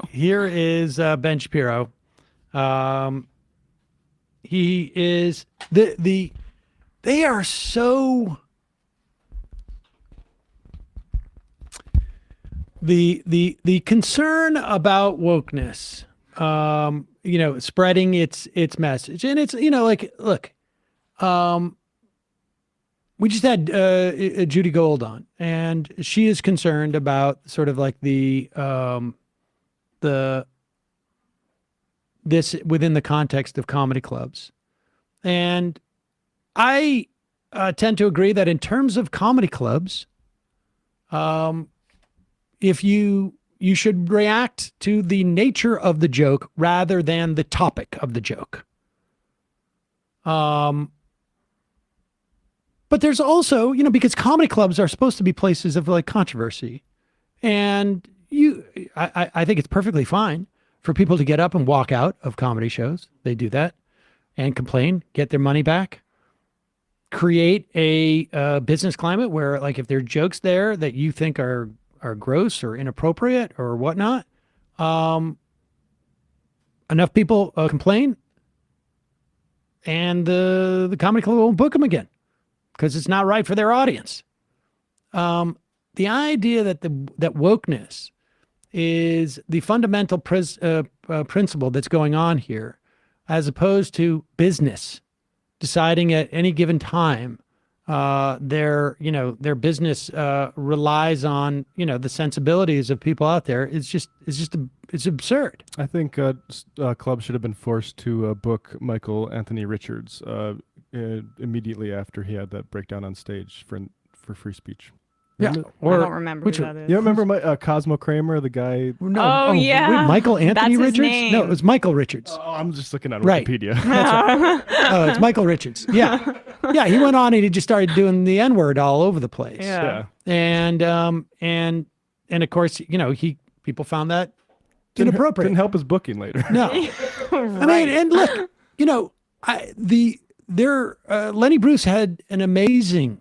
Here is Ben Shapiro. He is they are so the concern about wokeness, spreading its message, and it's look, we just had Judy Gold on, and she is concerned about sort of like this within the context of comedy clubs. And I tend to agree that in terms of comedy clubs, if you should react to the nature of the joke rather than the topic of the joke. But there's also, because comedy clubs are supposed to be places of like controversy, and I think it's perfectly fine for people to get up and walk out of comedy shows. They do that and complain, get their money back, create a business climate where, like, if there are jokes there that you think are gross or inappropriate or whatnot, enough people complain, and the comedy club won't book them again because it's not right for their audience. The idea that that wokeness is the fundamental principle that's going on here, as opposed to business deciding at any given time their business relies on the sensibilities of people out there. It's absurd. I think clubs should have been forced to book Michael Anthony Richards immediately after he had that breakdown on stage for free speech. Remember? I don't remember who that is. You remember Cosmo Kramer, the guy? No. Yeah. Wait, Michael Anthony That's his Richards? name. No, it was Michael Richards. Oh, I'm just looking at Right. Wikipedia. Oh, it's Michael Richards. Yeah. Yeah, he went on and he just started doing the N-word all over the place. Yeah. And of course, people found that inappropriate. Didn't help his booking later. No. Right. I mean, and look, Lenny Bruce had an amazing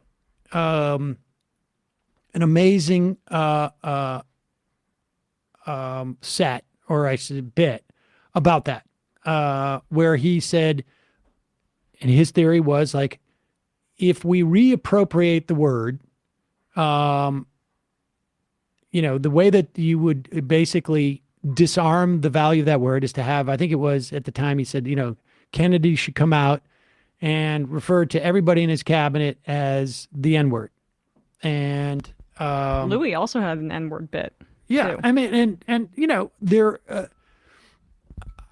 set, or I said bit, about that, where he said, and his theory was like, if we reappropriate the word, the way that you would basically disarm the value of that word is to have, I think it was at the time he said, Kennedy should come out and refer to everybody in his cabinet as the N-word. And Louis also had an N-word bit. yeah, too. I mean, and there,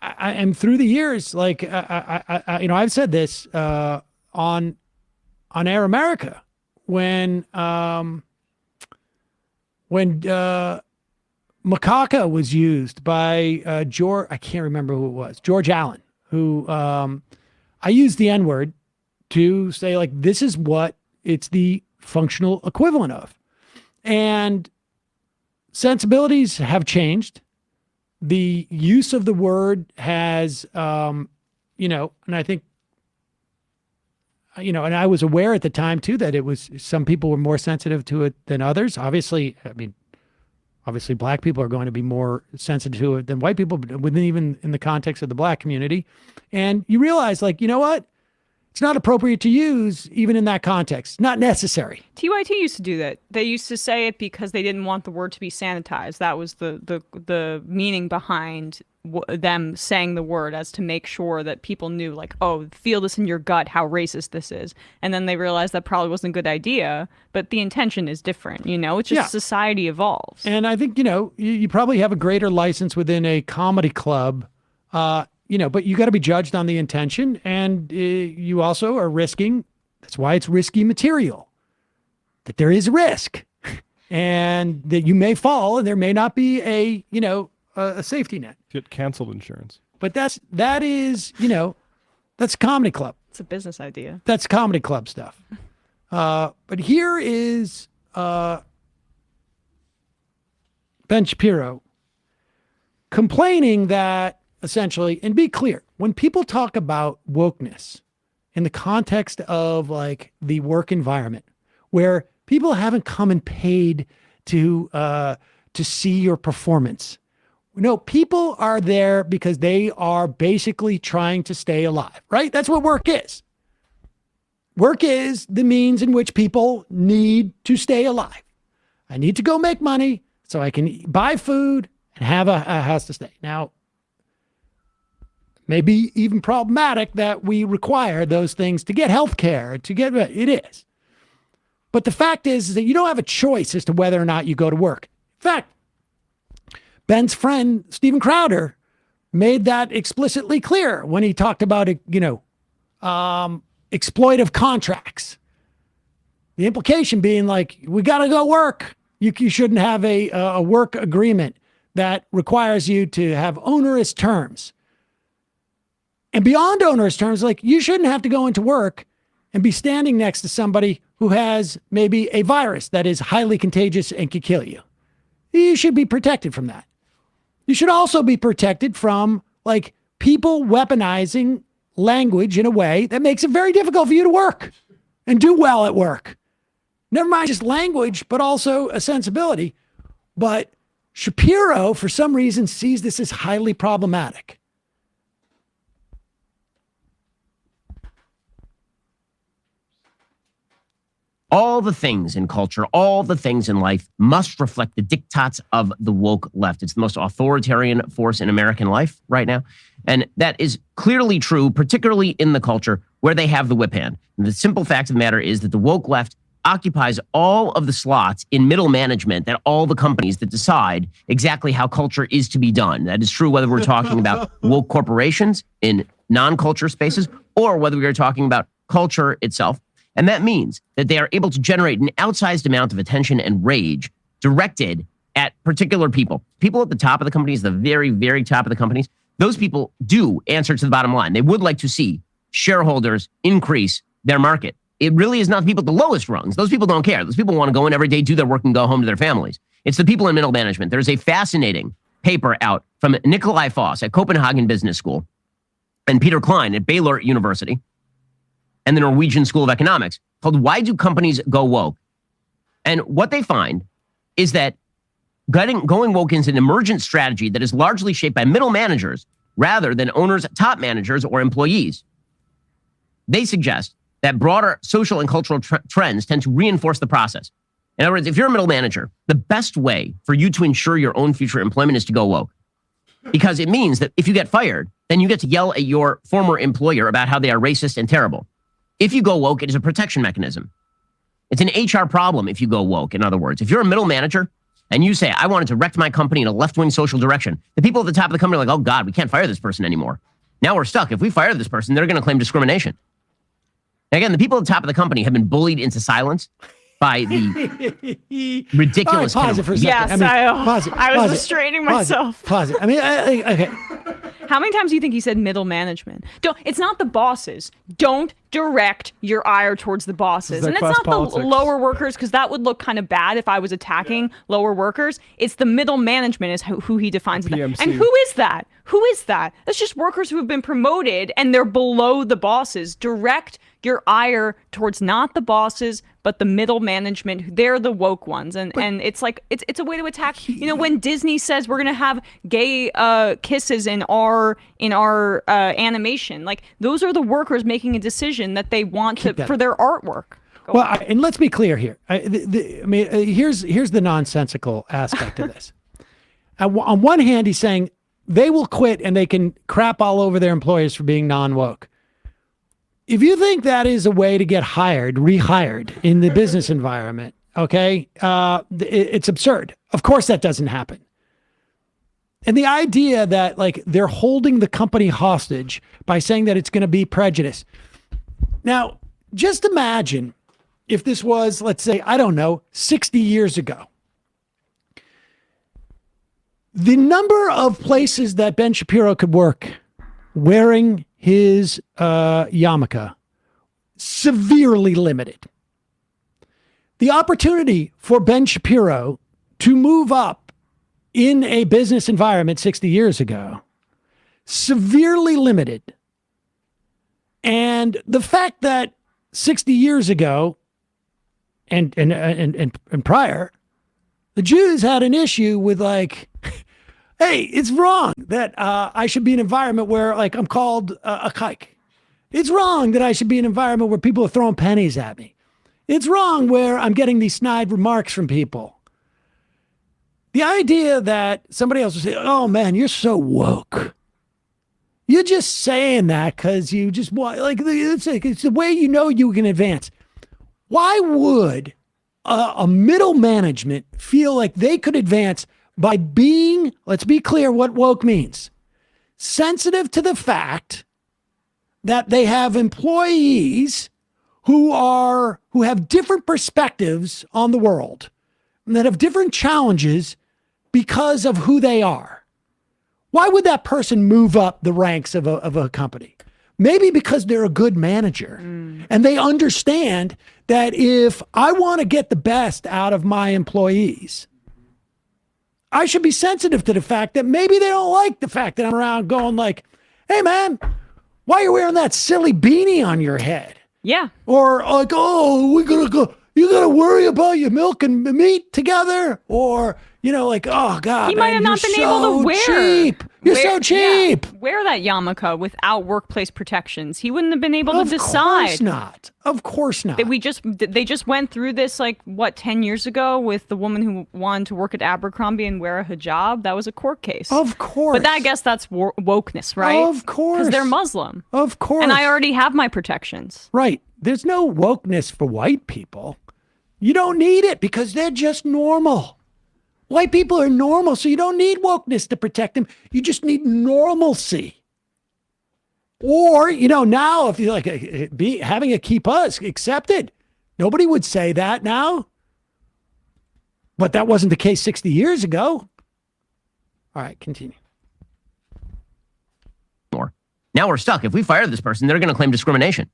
I am through the years, like I've said this on Air America when macaca was used by George, I can't remember who it was, George Allen, who I used the N-word to say, like, this is what it's the functional equivalent of. And sensibilities have changed. The use of the word has, and I think, and I was aware at the time too that it was, some people were more sensitive to it than others. Obviously, black people are going to be more sensitive to it than white people, but within, even in the context of the black community. And you realize, like, you know what? It's not appropriate to use even in that context. Not necessary. TYT used to do that. They used to say it because they didn't want the word to be sanitized. That was the meaning behind them saying the word, as to make sure that people knew, like, oh, feel this in your gut, how racist this is. And then they realized that probably wasn't a good idea, but the intention is different. It's just society evolves. And I think, you probably have a greater license within a comedy club, but you got to be judged on the intention, and you also are risking. That's why it's risky material, that there is risk and that you may fall and there may not be a safety net. Get canceled insurance. But that is that's comedy club. It's a business idea. That's comedy club stuff. But here is Ben Shapiro complaining that, essentially, and be clear, when people talk about wokeness in the context of, like, the work environment, where people haven't come and paid to see your performance, No, people are there because they are basically trying to stay alive, right? That's what work is. Work is the means in which people need to stay alive. I need to go make money so I can buy food and have a house to stay. Now, maybe even problematic that we require those things to get health care, it is. But the fact is that you don't have a choice as to whether or not you go to work. In fact, Ben's friend, Steven Crowder, made that explicitly clear when he talked about, exploitive contracts. The implication being like, we got to go work. You shouldn't have a work agreement that requires you to have onerous terms. And beyond onerous terms, like you shouldn't have to go into work and be standing next to somebody who has maybe a virus that is highly contagious and could kill you. You should be protected from that. You should also be protected from like people weaponizing language in a way that makes it very difficult for you to work and do well at work. Never mind just language, but also a sensibility. But Shapiro, for some reason, sees this as highly problematic. All the things in culture, all the things in life must reflect the diktats of the woke left. It's the most authoritarian force in American life right now. And that is clearly true, particularly in the culture where they have the whip hand. And the simple fact of the matter is that the woke left occupies all of the slots in middle management that all the companies that decide exactly how culture is to be done. That is true whether we're talking about woke corporations in non-culture spaces or whether we are talking about culture itself. And that means that they are able to generate an outsized amount of attention and rage directed at particular people. People at the top of the companies, the very, very top of the companies, those people do answer to the bottom line. They would like to see shareholders increase their market. It really is not the people at the lowest rungs. Those people don't care. Those people want to go in every day, do their work, and go home to their families. It's the people in middle management. There's a fascinating paper out from Nikolai Foss at Copenhagen Business School and Peter Klein at Baylor University and the Norwegian School of Economics called Why Do Companies Go Woke? And what they find is that going woke is an emergent strategy that is largely shaped by middle managers rather than owners, top managers, or employees. They suggest that broader social and cultural trends tend to reinforce the process. In other words, if you're a middle manager, the best way for you to ensure your own future employment is to go woke. Because it means that if you get fired, then you get to yell at your former employer about how they are racist and terrible. If you go woke, it is a protection mechanism. It's an HR problem if you go woke, in other words. If you're a middle manager and you say, I want to direct my company in a left-wing social direction, the people at the top of the company are like, oh God, we can't fire this person anymore. Now we're stuck. If we fire this person, they're going to claim discrimination. Again, the people at the top of the company have been bullied into silence by the ridiculous. Pause it for a second. Yes, I was restraining myself. Pause it. I mean, okay. How many times do you think he said middle management? It's not the bosses. Don't direct your ire towards the bosses. And it's not politics. The lower workers, because that would look kind of bad if I was attacking lower workers. It's the middle management is who he defines it. And who is that? Who is that? That's just workers who have been promoted and they're below the bosses. Direct your ire towards not the bosses, but the middle management. They're the woke ones. And it's like, it's a way to attack, when Disney says we're going to have gay kisses in our animation, like those are the workers making a decision that they want for their artwork. And let's be clear here. Here's the nonsensical aspect of this. On one hand, he's saying they will quit and they can crap all over their employers for being non-woke. If you think that is a way to get rehired in the business environment, okay, it's absurd. Of course that doesn't happen. And the idea that like they're holding the company hostage by saying that it's going to be prejudice. Now, just imagine if this was, let's say, 60 years ago. The number of places that Ben Shapiro could work wearing his yarmulke, severely limited. The opportunity for Ben Shapiro to move up in a business environment 60 years ago, severely limited. And the fact that 60 years ago and prior, the Jews had an issue with like, hey, it's wrong that I should be in an environment where like I'm called a kike. It's wrong that I should be in an environment where people are throwing pennies at me. It's wrong where I'm getting these snide remarks from people. The idea that somebody else will say, oh man, you're so woke. You're just saying that because you just want, like, it's the way you know you can advance. Why would a middle management feel like they could advance by being, let's be clear what woke means, sensitive to the fact that they have employees who have different perspectives on the world and that have different challenges because of who they are? Why would that person move up the ranks of a company? Maybe because they're a good manager and they understand that if I want to get the best out of my employees, I should be sensitive to the fact that maybe they don't like the fact that I'm around going like, hey man, why are you wearing that silly beanie on your head? Yeah. Or like, oh, we're going to go, you got to worry about your milk and meat together. Or, like, oh God, he might have not been able to wear. Cheap. You're so cheap. Yeah, wear that yarmulke without workplace protections. He wouldn't have been able to decide. Of course not. They just went through this 10 years ago with the woman who wanted to work at Abercrombie and wear a hijab. That was a court case. Of course. But I guess that's wokeness, right? Of course. Because they're Muslim. Of course. And I already have my protections. Right. There's no wokeness for white people. You don't need it because they're just normal. White people are normal, so you don't need wokeness to protect them. You just need normalcy. Or, now if you having a kippah is accepted. Nobody would say that now. But that wasn't the case 60 years ago. All right, continue. Now we're stuck. If we fire this person, they're going to claim discrimination.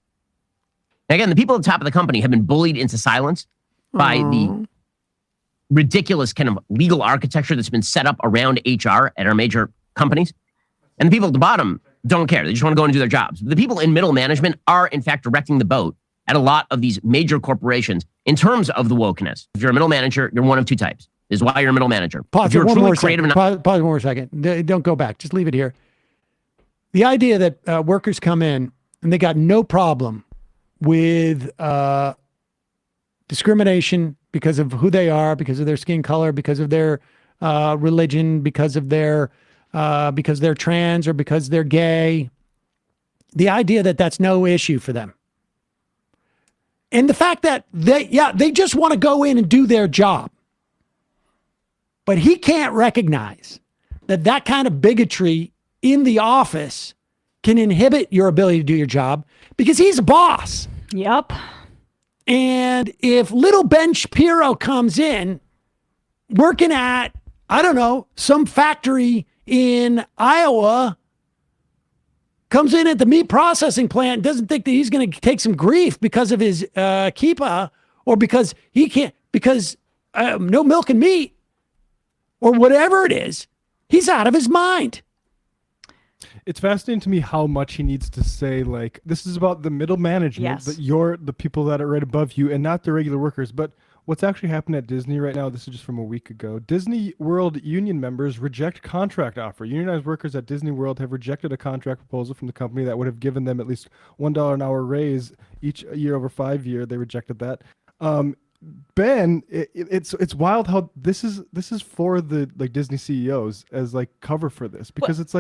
Again, the people at the top of the company have been bullied into silence by the ridiculous kind of legal architecture that's been set up around HR at our major companies. And the people at the bottom don't care. They just want to go and do their jobs. The people in middle management are, in fact, directing the boat at a lot of these major corporations in terms of the wokeness. If you're a middle manager, you're one of two types. This is why you're a middle manager. Pause if you're one truly more creative second. Pause one more second. Don't go back. Just leave it here. The idea that workers come in and they got no problem with discrimination because of who they are, because of their skin color, because of their religion, because they're trans or because they're gay. The idea that that's no issue for them. And the fact that they just want to go in and do their job. But he can't recognize that kind of bigotry in the office can inhibit your ability to do your job because he's a boss. Yep. And if little Ben Shapiro comes in working at, I don't know, some factory in Iowa, comes in at the meat processing plant, doesn't think that he's going to take some grief because of his kippah or because he can't, because no milk and meat or whatever it is, he's out of his mind. It's fascinating to me how much he needs to say, like, this is about the middle management, Yes. that you're the people that are right above you and not the regular workers. But what's actually happening at Disney right now, this is just from a week ago, Disney World union members reject contract offer. Unionized workers at Disney World have rejected a contract proposal from the company that would have given them at least $1 an hour raise each year over 5 years. They rejected that. Ben, it's wild how this is for the Disney CEOs as cover for this, because it's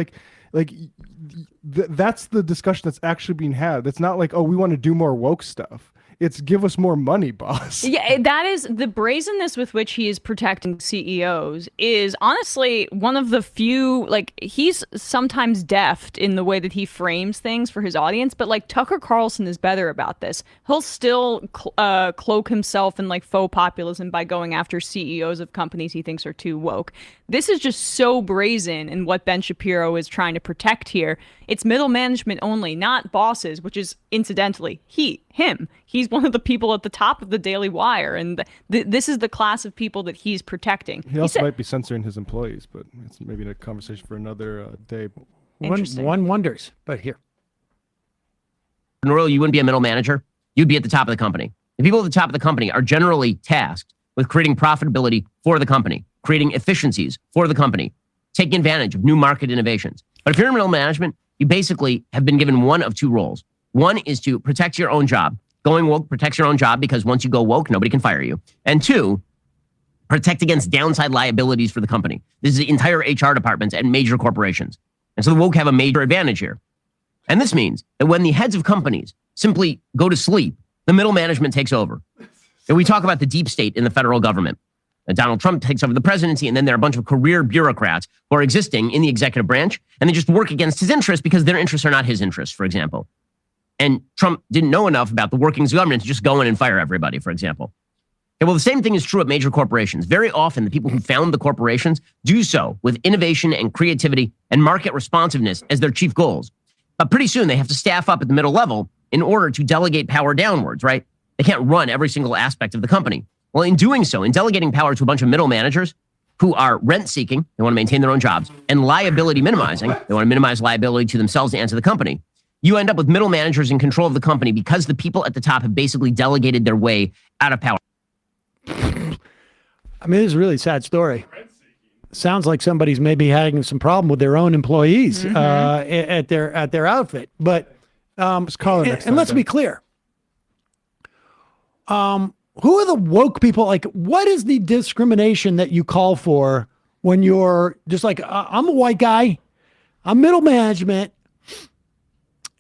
that's the discussion that's actually being had. It's not like, oh, we want to do more woke stuff. It's give us more money, boss. Yeah, that is the brazenness with which he is protecting CEOs is honestly one of the few, he's sometimes deft in the way that he frames things for his audience, but Tucker Carlson is better about this. He'll still cloak himself in faux populism by going after CEOs of companies he thinks are too woke. This is just so brazen in what Ben Shapiro is trying to protect here. It's middle management only, not bosses, which is incidentally him. He's one of the people at the top of the Daily Wire, and this is the class of people that he's protecting. He also might be censoring his employees, but it's maybe a conversation for another day. One wonders, but here. In Royal, you wouldn't be a middle manager. You'd be at the top of the company. The people at the top of the company are generally tasked with creating profitability for the company, creating efficiencies for the company, taking advantage of new market innovations. But if you're in middle management, you basically have been given one of two roles. One is to protect your own job. Going woke protects your own job because once you go woke, nobody can fire you. And two, protect against downside liabilities for the company. This is the entire HR departments at major corporations. And so the woke have a major advantage here. And this means that when the heads of companies simply go to sleep, the middle management takes over. And we talk about the deep state in the federal government. And Donald Trump takes over the presidency, and then there are a bunch of career bureaucrats who are existing in the executive branch, and they just work against his interests because their interests are not his interests, for example. And Trump didn't know enough about the workings of government to just go in and fire everybody, for example. Okay, well, the same thing is true at major corporations. Very often, the people who found the corporations do so with innovation and creativity and market responsiveness as their chief goals. But pretty soon, they have to staff up at the middle level in order to delegate power downwards, right? They can't run every single aspect of the company. Well, in doing so, in delegating power to a bunch of middle managers who are rent-seeking, they want to maintain their own jobs, and liability minimizing, they want to minimize liability to themselves and to the company, you end up with middle managers in control of the company because the people at the top have basically delegated their way out of power. I mean, this is a really sad story. Sounds like somebody's maybe having some problem with their own employees at their outfit. But Just call it next time, let's Ben. be clear. Who are the woke people? Like, what is the discrimination that you call for when you're just like, I'm a white guy, I'm middle management,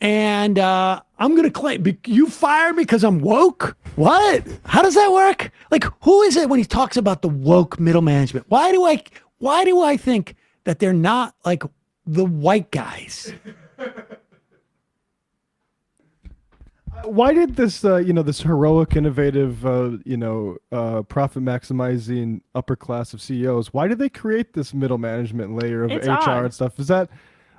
and I'm going to claim you fired me because I'm woke? What? How does that work? Like, who is it when he talks about the woke middle management? Why do I think that they're not like the white guys? Why did this, this heroic, innovative, profit maximizing upper class of CEOs? Why did they create this middle management layer of It's HR odd. and stuff? Is that?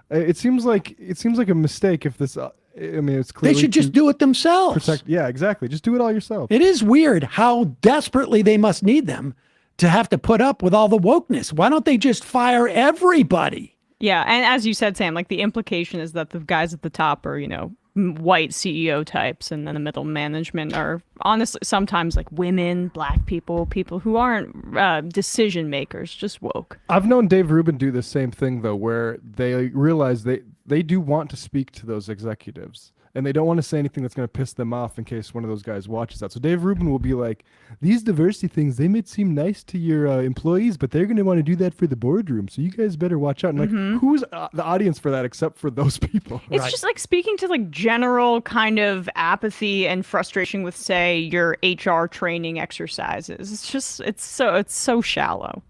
It seems like a mistake. If this, it's clearly They should just do it themselves. protect. Yeah, exactly. Just do it all yourself. It is weird how desperately they must need them to have to put up with all the wokeness. Why don't they just fire everybody? Yeah, and as you said, Sam, like the implication is that the guys at the top are, white CEO types, and then the middle management are honestly sometimes like women, black people who aren't decision makers, just woke. I've known Dave Rubin do the same thing though, where they realize they do want to speak to those executives. And they don't want to say anything that's going to piss them off in case one of those guys watches that. So Dave Rubin will be like, these diversity things, they might seem nice to your employees, but they're going to want to do that for the boardroom. So you guys better watch out. And like, who's the audience for that except for those people? It's just like speaking to like general kind of apathy and frustration with, say, your HR training exercises. It's so shallow.